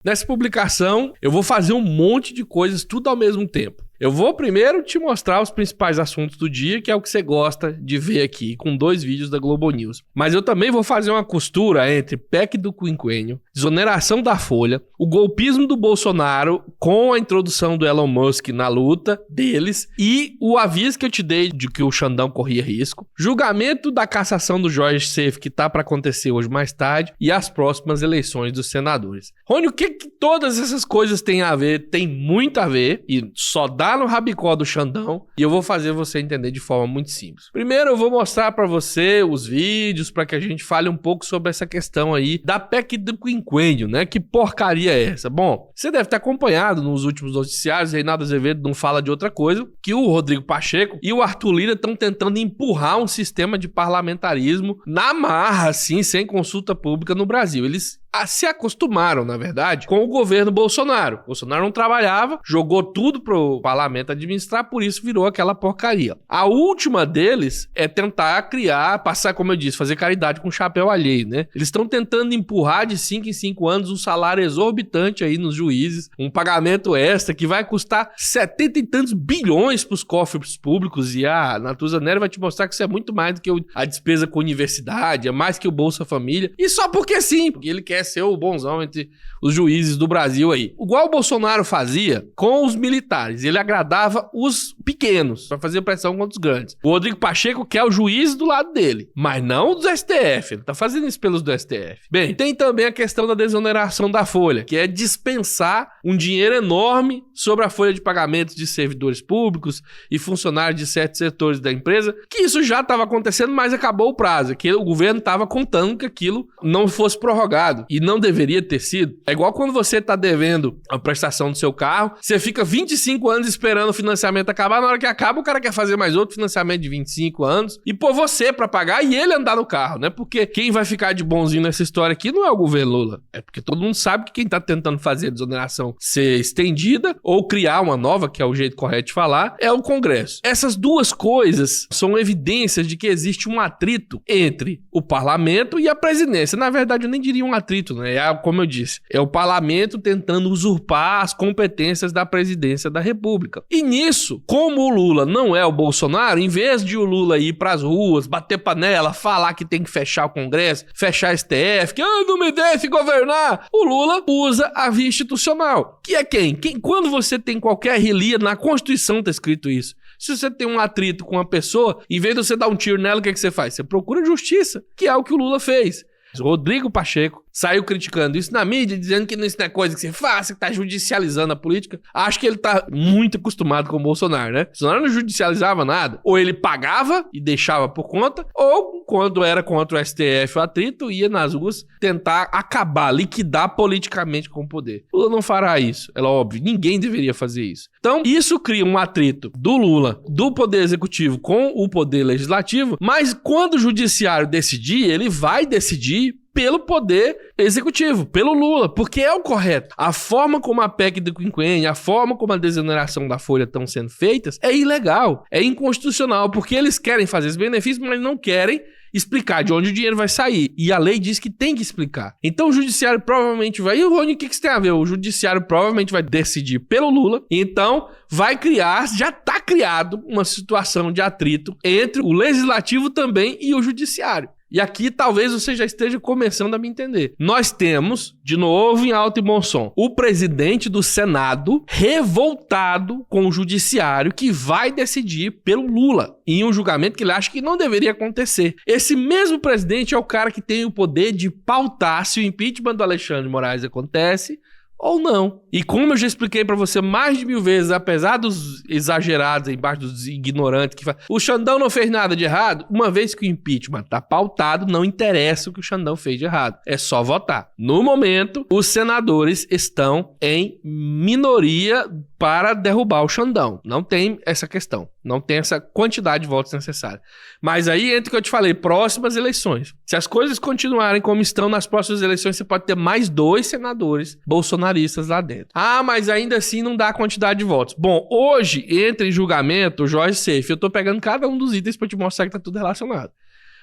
Nessa publicação, eu vou fazer um monte de coisas tudo ao mesmo tempo. Eu vou primeiro te mostrar os principais assuntos do dia, que é o que você gosta de ver aqui, com 2 vídeos da Globo News. Mas eu também vou fazer uma costura entre PEC do quinquênio, desoneração da Folha, o golpismo do Bolsonaro com a introdução do Elon Musk na luta deles e o aviso que eu te dei de que o Xandão corria risco, julgamento da cassação do Jorge Seife, que tá para acontecer hoje mais tarde, e as próximas eleições dos senadores. Rony, o que todas essas coisas têm a ver? Tem muito a ver e só dá no rabicó do Xandão, e eu vou fazer você entender de forma muito simples. Primeiro eu vou mostrar pra você os vídeos para que a gente fale um pouco sobre essa questão aí da PEC do quinquênio, né? Que porcaria é essa? Bom, você deve ter acompanhado nos últimos noticiários, Reinaldo Azevedo não fala de outra coisa, que o Rodrigo Pacheco e o Arthur Lira estão tentando empurrar um sistema de parlamentarismo na marra, assim, sem consulta pública no Brasil. Eles se acostumaram, na verdade, com o governo Bolsonaro. Bolsonaro não trabalhava, jogou tudo pro parlamento administrar, por isso virou aquela porcaria. A última deles é tentar criar, passar, como eu disse, fazer caridade com chapéu alheio, né? Eles estão tentando empurrar de 5 em 5 anos um salário exorbitante aí nos juízes, um pagamento extra que vai custar 70 e tantos bilhões pros cofres públicos, e a Natuza Neri vai te mostrar que isso é muito mais do que a despesa com universidade, é mais que o Bolsa Família, e só porque sim, porque ele quer ser o bonzão entre os juízes do Brasil aí. Igual o Bolsonaro fazia com os militares, ele agradava os pequenos para fazer pressão contra os grandes. O Rodrigo Pacheco quer o juiz do lado dele, mas não dos STF, ele tá fazendo isso pelos do STF. Bem, tem também a questão da desoneração da Folha, que é dispensar um dinheiro enorme sobre a folha de pagamentos de servidores públicos e funcionários de certos setores da empresa, que isso já estava acontecendo, mas acabou o prazo, que o governo estava contando que aquilo não fosse prorrogado. E não deveria ter sido. É igual quando você tá devendo a prestação do seu carro, você fica 25 anos esperando o financiamento acabar, na hora que acaba o cara quer fazer mais outro financiamento de 25 anos e pôr você pra pagar e ele andar no carro, né? Porque quem vai ficar de bonzinho nessa história aqui não é o governo Lula. É porque todo mundo sabe que quem tá tentando fazer a desoneração ser estendida ou criar uma nova, que é o jeito correto de falar, é o Congresso. Essas duas coisas são evidências de que existe um atrito entre o parlamento e a presidência. Na verdade, eu nem diria um atrito, né? Como eu disse, é o parlamento tentando usurpar as competências da presidência da República. E nisso, como o Lula não é o Bolsonaro, em vez de o Lula ir pras ruas, bater panela, falar que tem que fechar o Congresso, fechar a STF, que não me deixe governar, o Lula usa a via institucional. Que é quem? Quando você tem qualquer relia, na Constituição tá escrito isso. Se você tem um atrito com uma pessoa, em vez de você dar um tiro nela, o que você faz? Você procura justiça, que é o que o Lula fez. Rodrigo Pacheco saiu criticando isso na mídia, dizendo que isso não é coisa que você faça, que tá judicializando a política. Acho que ele tá muito acostumado com o Bolsonaro, né? O Bolsonaro não judicializava nada. Ou ele pagava e deixava por conta, ou quando era contra o STF o atrito, ia nas ruas tentar acabar, liquidar politicamente com o poder. O Lula não fará isso, é óbvio. Ninguém deveria fazer isso. Então, isso cria um atrito do Lula, do poder executivo com o poder legislativo, mas quando o judiciário decidir, ele vai decidir pelo poder executivo, pelo Lula, porque é o correto. A forma como a PEC do quinquênio, a forma como a desoneração da Folha estão sendo feitas é ilegal, é inconstitucional, porque eles querem fazer esse benefício, mas não querem explicar de onde o dinheiro vai sair. E a lei diz que tem que explicar. Então o judiciário provavelmente vai... E o Rony, o que isso tem a ver? O judiciário provavelmente vai decidir pelo Lula, então vai criar, já está criado uma situação de atrito entre o legislativo também e o judiciário. E aqui talvez você já esteja começando a me entender. Nós temos, de novo em alto e bom som, o presidente do Senado revoltado com o judiciário que vai decidir pelo Lula em um julgamento que ele acha que não deveria acontecer. Esse mesmo presidente é o cara que tem o poder de pautar se o impeachment do Alexandre de Moraes acontece ou não. E como eu já expliquei pra você mais de 1000 vezes, apesar dos exagerados embaixo dos ignorantes que falam, o Xandão não fez nada de errado, uma vez que o impeachment tá pautado, não interessa o que o Xandão fez de errado. É só votar. No momento, os senadores estão em minoria para derrubar o Xandão. Não tem essa questão. Não tem essa quantidade de votos necessária. Mas aí entra o que eu te falei, próximas eleições. Se as coisas continuarem como estão nas próximas eleições, você pode ter mais 2 senadores bolsonaristas lá dentro. Ah, mas ainda assim não dá a quantidade de votos. Bom, hoje, entra em julgamento o Jorge Seife. Eu tô pegando cada um dos itens pra te mostrar que tá tudo relacionado.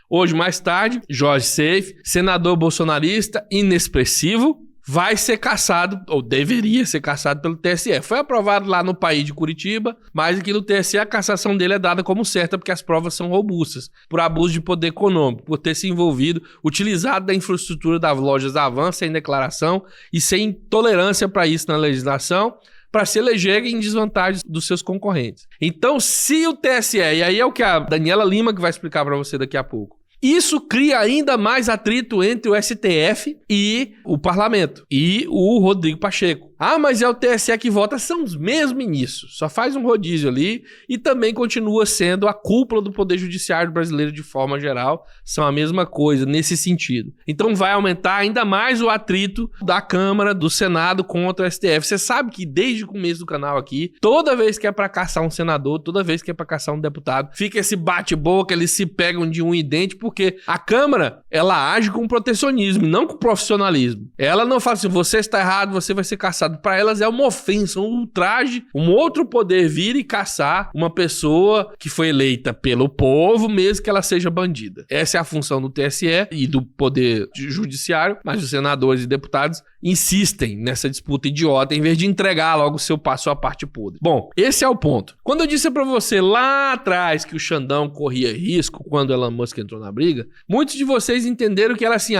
Hoje, mais tarde, Jorge Seife, senador bolsonarista, inexpressivo, vai ser cassado, ou deveria ser cassado pelo TSE. Foi aprovado lá no país de Curitiba, mas aqui no TSE a cassação dele é dada como certa, porque as provas são robustas, por abuso de poder econômico, por ter se envolvido, utilizado da infraestrutura das lojas Avan sem declaração e sem tolerância para isso na legislação, para se eleger em desvantagem dos seus concorrentes. Então, se o TSE, e aí é o que a Daniela Lima que vai explicar para você daqui a pouco, isso cria ainda mais atrito entre o STF e o parlamento, e o Rodrigo Pacheco. Ah, mas é o TSE que vota, são os mesmos ministros. Só faz um rodízio ali e também continua sendo a cúpula do Poder Judiciário brasileiro de forma geral. São a mesma coisa nesse sentido. Então vai aumentar ainda mais o atrito da Câmara, do Senado contra o STF. Você sabe que desde o começo do canal aqui, toda vez que é pra caçar um senador, toda vez que é pra caçar um deputado, fica esse bate-boca, eles se pegam de um e dente, porque a Câmara, ela age com protecionismo, não com profissionalismo. Ela não fala assim, você está errado, você vai ser caçado. Para elas é uma ofensa, um ultraje, um outro poder vir e caçar uma pessoa que foi eleita pelo povo, mesmo que ela seja bandida. Essa é a função do TSE e do Poder Judiciário, mas os senadores e deputados insistem nessa disputa idiota em vez de entregar logo o seu passo à parte podre. Bom, esse é o ponto. Quando eu disse para você lá atrás que o Xandão corria risco quando Elon Musk entrou na briga, muitos de vocês entenderam que era assim,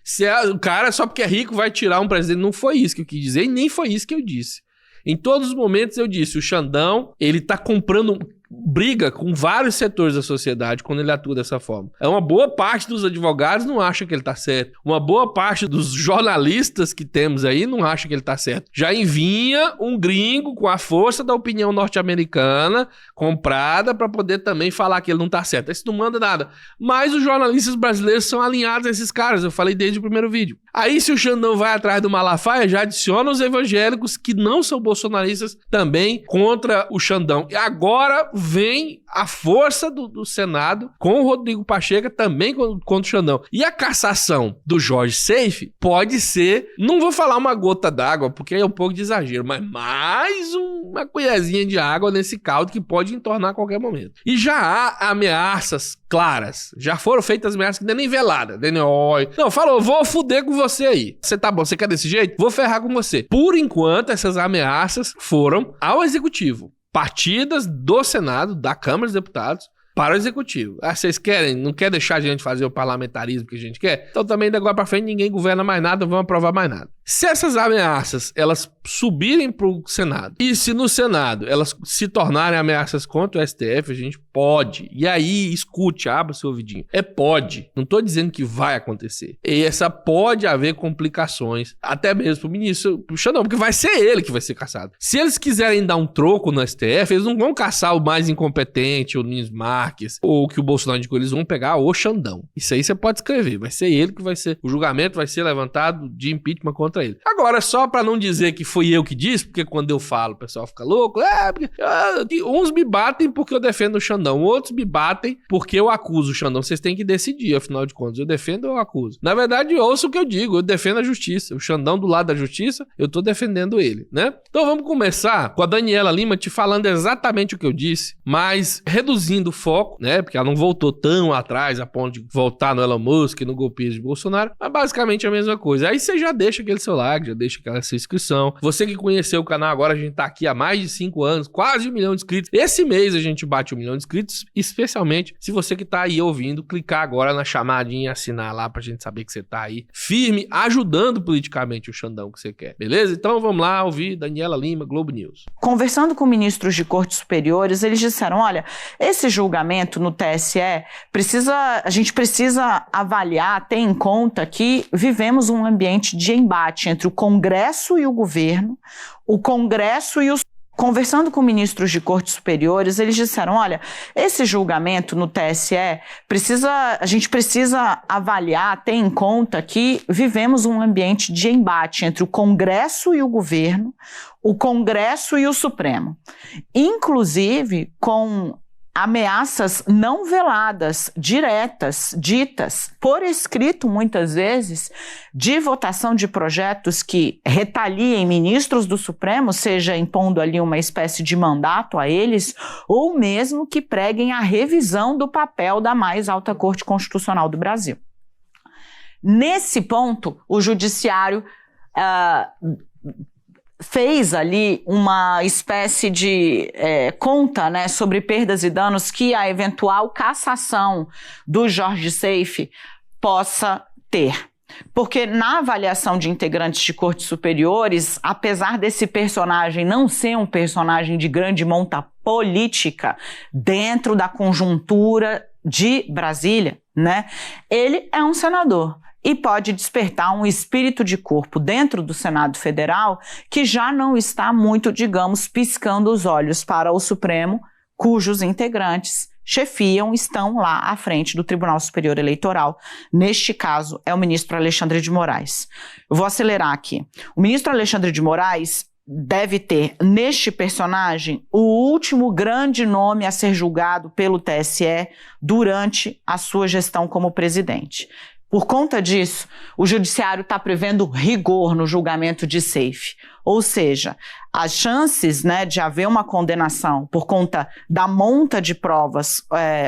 se o cara só porque é rico vai tirar um presidente. Não foi isso que eu quis dizer e nem foi isso que eu disse. Em todos os momentos eu disse, o Xandão, ele tá comprando briga com vários setores da sociedade quando ele atua dessa forma. Uma boa parte dos advogados não acha que ele tá certo. Uma boa parte dos jornalistas que temos aí não acha que ele tá certo. Já envinha um gringo com a força da opinião norte-americana comprada para poder também falar que ele não tá certo. Isso não manda nada. Mas os jornalistas brasileiros são alinhados a esses caras. Eu falei desde o primeiro vídeo. Aí se o Xandão vai atrás do Malafaia, já adiciona os evangélicos que não são bolsonaristas também contra o Xandão. E agora vem a força do Senado com o Rodrigo Pacheco também contra o Xandão. E a cassação do Jorge Seife pode ser, não vou falar uma gota d'água, porque é um pouco de exagero, mas mais uma colherzinha de água nesse caldo que pode entornar a qualquer momento. E já há ameaças claras. Já foram feitas ameaças que não é nem velada. Não, falou, vou fuder com você aí. Você tá bom, você quer desse jeito? Vou ferrar com você. Por enquanto, essas ameaças foram ao Executivo. Partidas do Senado, da Câmara dos Deputados, para o Executivo. Vocês não querem deixar a gente fazer o parlamentarismo que a gente quer? Então também, de agora para frente, ninguém governa mais nada, não vão aprovar mais nada. Se essas ameaças, elas subirem para o Senado, e se no Senado elas se tornarem ameaças contra o STF, a gente pode. E aí, escute, abra o seu ouvidinho. Pode. Não estou dizendo que vai acontecer. E essa pode haver complicações, até mesmo pro ministro Xandão, porque vai ser ele que vai ser caçado. Se eles quiserem dar um troco no STF, eles não vão caçar o mais incompetente, o Nunes Marques, ou que o Bolsonaro indicou, eles vão pegar o Xandão. Isso aí você pode escrever. Vai ser ele que vai ser. O julgamento vai ser levantado de impeachment contra ele. Agora, só pra não dizer que fui eu que disse, porque quando eu falo, o pessoal fica louco. Uns me batem porque eu defendo o Xandão, outros me batem porque eu acuso o Xandão. Vocês têm que decidir, afinal de contas, eu defendo ou eu acuso? Na verdade, ouça o que eu digo, eu defendo a justiça. O Xandão do lado da justiça, eu tô defendendo ele, né? Então vamos começar com a Daniela Lima te falando exatamente o que eu disse, mas reduzindo o foco, né? Porque ela não voltou tão atrás a ponto de voltar no Elon Musk, no golpismo de Bolsonaro, mas basicamente a mesma coisa. Aí você já deixa aquele seu like, já deixa aquela sua inscrição. Você que conheceu o canal agora, a gente tá aqui há mais de 5 anos, quase 1 milhão de inscritos. Esse mês a gente bate 1 milhão de inscritos, especialmente se você que tá aí ouvindo, clicar agora na chamadinha e assinar lá pra gente saber que você tá aí firme, ajudando politicamente o Xandão que você quer, beleza? Então vamos lá ouvir Daniela Lima, Globo News. Conversando com ministros de cortes superiores, eles disseram, olha, esse julgamento no TSE a gente precisa avaliar, ter em conta que vivemos um ambiente de embate entre o Congresso e o governo, o Congresso e os... Conversando com ministros de cortes superiores, eles disseram, olha, esse julgamento no TSE a gente precisa avaliar, ter em conta que vivemos um ambiente de embate entre o Congresso e o governo, o Congresso e o Supremo, inclusive com ameaças não veladas, diretas, ditas, por escrito muitas vezes, de votação de projetos que retaliem ministros do Supremo, seja impondo ali uma espécie de mandato a eles, ou mesmo que preguem a revisão do papel da mais alta Corte Constitucional do Brasil. Nesse ponto, o Judiciário fez ali uma espécie de conta, né, sobre perdas e danos que a eventual cassação do Jorge Seife possa ter. Porque na avaliação de integrantes de cortes superiores, apesar desse personagem não ser um personagem de grande monta política dentro da conjuntura de Brasília, né, ele é um senador e pode despertar um espírito de corpo dentro do Senado Federal que já não está muito, digamos, piscando os olhos para o Supremo, cujos integrantes estão lá à frente do Tribunal Superior Eleitoral. Neste caso, é o ministro Alexandre de Moraes. Eu vou acelerar aqui. O ministro Alexandre de Moraes deve ter, neste personagem, o último grande nome a ser julgado pelo TSE durante a sua gestão como presidente. Por conta disso, o judiciário está prevendo rigor no julgamento de Seife. Ou seja, as chances, né, de haver uma condenação por conta da monta de provas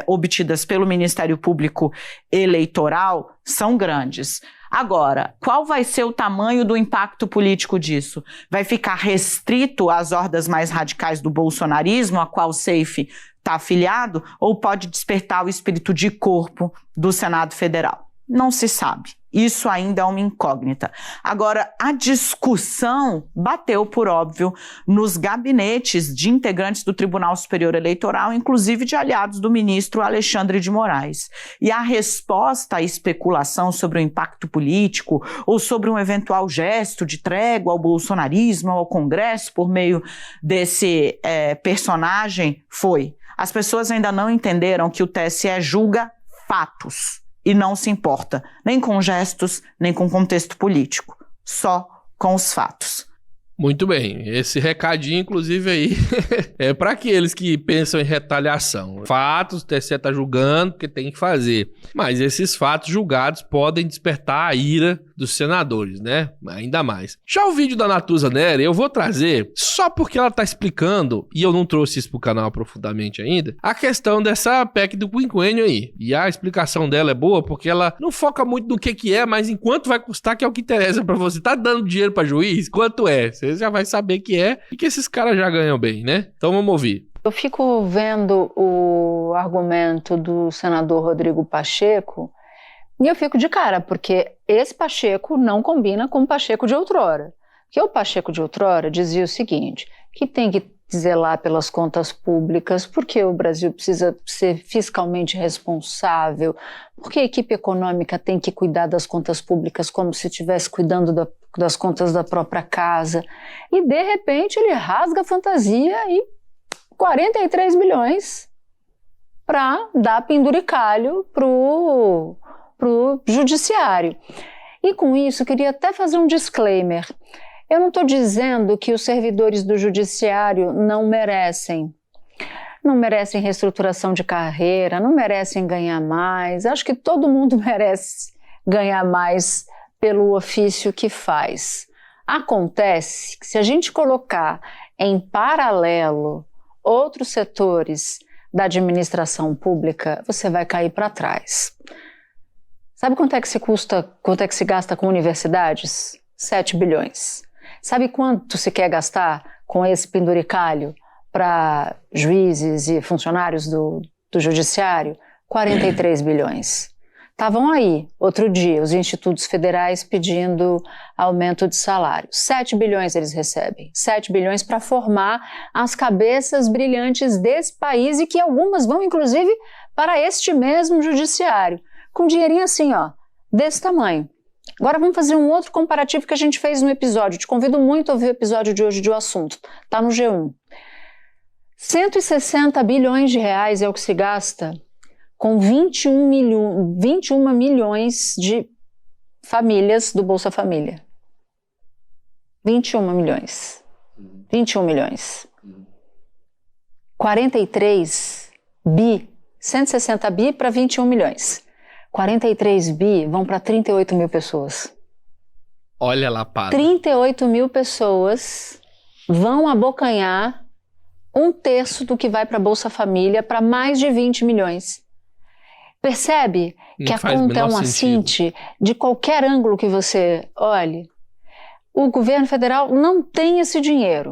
obtidas pelo Ministério Público Eleitoral são grandes. Agora, qual vai ser o tamanho do impacto político disso? Vai ficar restrito às hordas mais radicais do bolsonarismo, a qual Seife está afiliado, ou pode despertar o espírito de corpo do Senado Federal? Não se sabe. Isso ainda é uma incógnita. Agora, a discussão bateu, por óbvio, nos gabinetes de integrantes do Tribunal Superior Eleitoral, inclusive de aliados do ministro Alexandre de Moraes. E a resposta à especulação sobre o impacto político ou sobre um eventual gesto de trégua ao bolsonarismo, ao Congresso, por meio desse personagem, foi: as pessoas ainda não entenderam que o TSE julga fatos e não se importa nem com gestos, nem com contexto político, só com os fatos. Muito bem, esse recadinho, inclusive, aí é para aqueles que pensam em retaliação. Fatos, o TSE está julgando, porque tem que fazer. Mas esses fatos julgados podem despertar a ira dos senadores, né? Ainda mais. Já o vídeo da Natuza Neri, eu vou trazer só porque ela tá explicando, e eu não trouxe isso pro canal profundamente ainda, a questão dessa PEC do quinquênio aí. E a explicação dela é boa porque ela não foca muito no que é, mas em quanto vai custar, que é o que interessa pra você. Tá dando dinheiro pra juiz? Quanto é? Você já vai saber que é e que esses caras já ganham bem, né? Então vamos ouvir. Eu fico vendo o argumento do senador Rodrigo Pacheco e eu fico de cara, porque esse Pacheco não combina com o Pacheco de outrora. Porque o Pacheco de outrora dizia o seguinte, que tem que zelar pelas contas públicas, porque o Brasil precisa ser fiscalmente responsável, porque a equipe econômica tem que cuidar das contas públicas como se estivesse cuidando das contas da própria casa. E, de repente, ele rasga a fantasia e 43 bilhões para dar penduricalho pro judiciário. E com isso, eu queria até fazer um disclaimer. Eu não estou dizendo que os servidores do judiciário não merecem reestruturação de carreira, não merecem ganhar mais. Acho que todo mundo merece ganhar mais pelo ofício que faz. Acontece que se a gente colocar em paralelo outros setores da administração pública, você vai cair para trás. Sabe quanto é que se gasta com universidades? 7 bilhões. Sabe quanto se quer gastar com esse penduricalho para juízes e funcionários do judiciário? 43 bilhões. Estavam aí, outro dia, os institutos federais pedindo aumento de salário. 7 bilhões eles recebem. 7 bilhões para formar as cabeças brilhantes desse país e que algumas vão, inclusive, para este mesmo judiciário. Com dinheirinho assim, ó, desse tamanho. Agora vamos fazer um outro comparativo que a gente fez no episódio. Te convido muito a ouvir o episódio de hoje do assunto. Tá no G1. 160 bilhões de reais é o que se gasta com 21 milhões de famílias do Bolsa Família. 21 milhões. 21 milhões. 43 bi. 160 bi para 21 milhões. 43 bi vão para 38 mil pessoas. Olha lá, padre. 38 mil pessoas vão abocanhar 1/3 do que vai para a Bolsa Família para mais de 20 milhões. Percebe que a conta é um assinte de qualquer ângulo que você olhe? o governo federal não tem esse dinheiro.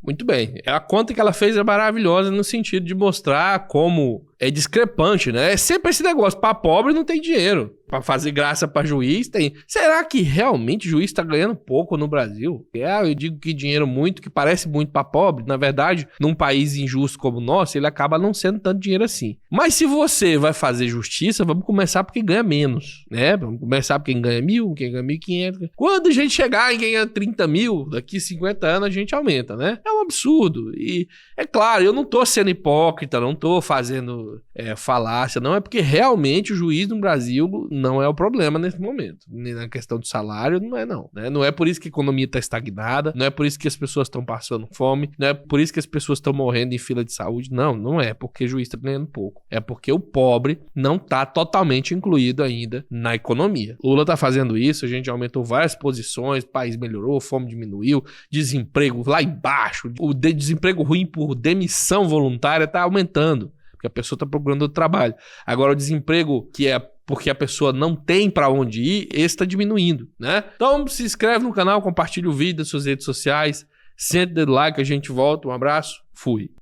Muito bem. A conta que ela fez é maravilhosa no sentido de mostrar como é discrepante, né? É sempre esse negócio, pra pobre não tem dinheiro. Pra fazer graça pra juiz tem. Será que realmente o juiz tá ganhando pouco no Brasil? Eu digo que dinheiro muito, que parece muito pra pobre. Na verdade, num país injusto como o nosso, ele acaba não sendo tanto dinheiro assim. Mas se você vai fazer justiça, vamos começar por quem ganha menos, né? Vamos começar por quem ganha 1.000, quem ganha 1.500. Quando a gente chegar em quem ganha 30 mil, daqui 50 anos a gente aumenta, né? É um absurdo. E é claro, eu não tô sendo hipócrita, não tô fazendo falácia, não. É porque realmente o juiz no Brasil não é o problema nesse momento. Na questão do salário, não é não. Né? Não é por isso que a economia está estagnada, não é por isso que as pessoas estão passando fome, não é por isso que as pessoas estão morrendo em fila de saúde. Não, não é porque o juiz está ganhando pouco. É porque o pobre não está totalmente incluído ainda na economia. Lula está fazendo isso, a gente aumentou várias posições, o país melhorou, a fome diminuiu, desemprego lá embaixo, o desemprego ruim por demissão voluntária está aumentando, porque a pessoa está procurando outro trabalho. Agora o desemprego que é porque a pessoa não tem pra onde ir, esse está diminuindo, né? Então se inscreve no canal, compartilha o vídeo nas suas redes sociais, senta o dedo like, a gente volta, um abraço, fui.